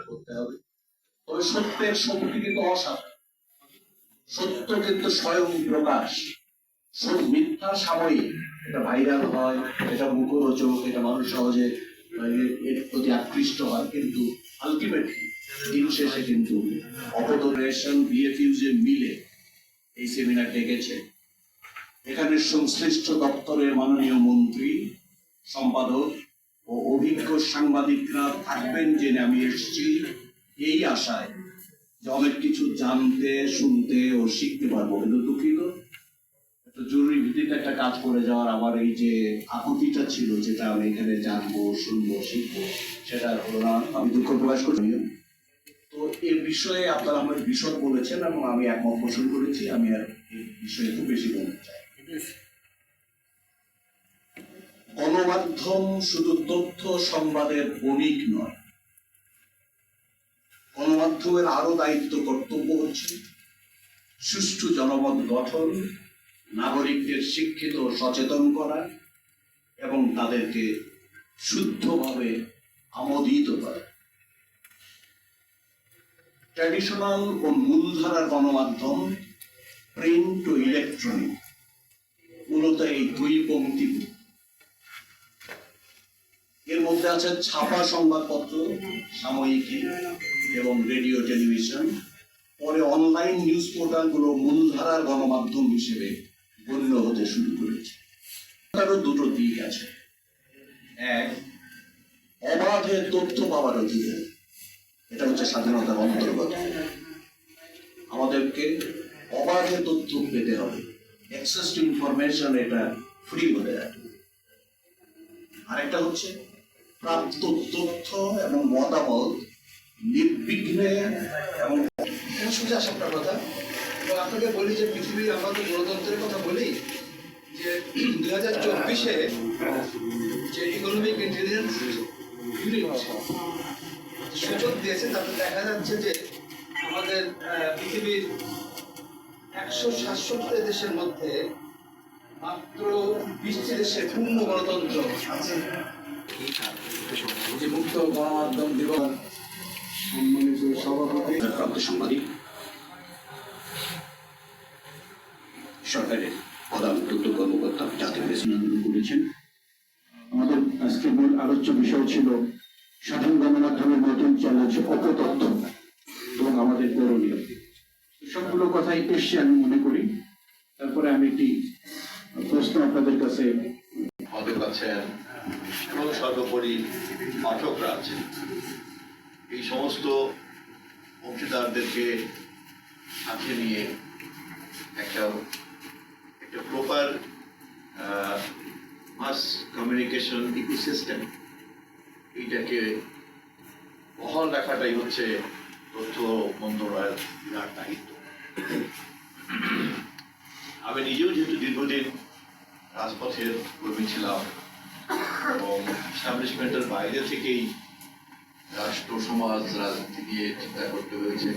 করতে হবে। তবে সত্যের শক্তি কিন্তু অসাধারণ। সত্য কিন্তু স্বয়ং প্রকাশ। সব মিথ্যা সাময়িক, এটা ভাইরাল হয়, এটা মুখরোচক, এটা মানুষ সহজে এর প্রতি আকৃষ্ট হয়, কিন্তু আলটিমেটলি দিন শেষে কিন্তু অপোডারেশন বিএফইউজে মিলে এই সেমিনার ডেকেছে। এখানে সংশ্লিষ্ট দপ্তরের মাননীয় মন্ত্রী, সম্পাদক ও অভিজ্ঞ সাংবাদিকরা থাকবেন জেনে আমি এসেছি এই আশায় যে অনেক কিছু জানতে, শুনতে ও শিখতে পারবো। কিন্তু দুঃখিত, জরুরি ভিত্তিতে একটা কাজ করে যাওয়ার আমার এই যে আকুতিটা ছিল, যেটা আমি এখানে জানবো, শুনবো, শিখবো, সেটা হলো না। আমি দুঃখ প্রকাশ করি। তো এই বিষয়ে আপনারা আমার বিশদ বলেছেন এবং আমি একমত পোষণ করেছি। আমি আর এই বিষয়ে খুব বেশি বলতে চাই। গণমাধ্যম শুধু তথ্য সংবাদের বণিক নয়, গণমাধ্যমের আরো দায়িত্ব, কর্তব্য হচ্ছে সুষ্ঠু জনমত গঠন, নাগরিকদের শিক্ষিত ও সচেতন করা এবং তাদেরকে শুদ্ধভাবে আমোদিত করা। ট্র্যাডিশনাল ও মূলধারার গণমাধ্যম, প্রিন্ট ও ইলেকট্রনিক, মূলত এই দুই পংক্তি। এর মধ্যে আছে ছাপা সংবাদপত্র, সাময়িকী এবং রেডিও, টেলিভিশন। পরে অনলাইন নিউজ পোর্টালগুলো মূলধারার গণমাধ্যম হিসেবে গণ্য হতে শুরু করেছে। তারও দুটো দিক আছে। এক, অবাধে তথ্য পাওয়ার অধিকার, এটা হচ্ছে স্বাধীনতার অন্তর্গত। আমাদেরকে অবাধে তথ্য পেতে হবে, অ্যাক্সেস টু ইনফরমেশন, এটা ফ্রি হতে রাখবে। আরেকটা হচ্ছে প্রাপ্ত তথ্য এবং মতামত নির্বিঘ্নে এবং সোজা সাপটা কথা। এবং আপনাকে বলি যে পৃথিবীর, আমরা তো গণতন্ত্রের কথা বলি, যে 2024-এ যে ইকোনমিক ইন্টেলিজেন্স ইউনিট সূচক দিয়েছে, তাতে দেখা যাচ্ছে যে আমাদের পৃথিবীর 167 দেশের মধ্যে মাত্র 20টি দেশে পূর্ণ গণতন্ত্র আছে। যে মুক্ত গণমাধ্যম দিবস, সম্মানিত সভাপতি, প্রাপ্ত সাংবাদিক, সরকারের প্রধান তথ্য কর্মকর্তা, জাতীয় প্রেসিডেন্ট বলেছেন। আমাদের আজকে মূল আলোচ্য বিষয় ছিল স্বাধীন গণমাধ্যমের নতুন চ্যালেঞ্জ, অপতথ্য এবং আমাদের করণীয়। সবগুলো কথাই এসছে আমি মনে করি। তারপরে আমি একটি প্রশ্ন আপনাদের কাছে, পাঠক আছেন এবং সর্বোপরি পাঠকরা আছেন, এই সমস্ত অংশীদারদেরকে সাথে নিয়ে একটা প্রপার মাস কমিউনিকেশন ইকোসিস্টেম, এইটাকে বহাল রাখাটাই হচ্ছে তথ্য মন্ত্রণালয়ের বিরাট দায়িত্ব। আমি নিজেও যেহেতু দীর্ঘদিন রাজপথের কর্মী ছিলাম এবং এস্টাবলিশমেন্টের বাইরে থেকেই রাষ্ট্র, সমাজ, রাজনীতি নিয়ে চিন্তা করতে হয়েছে।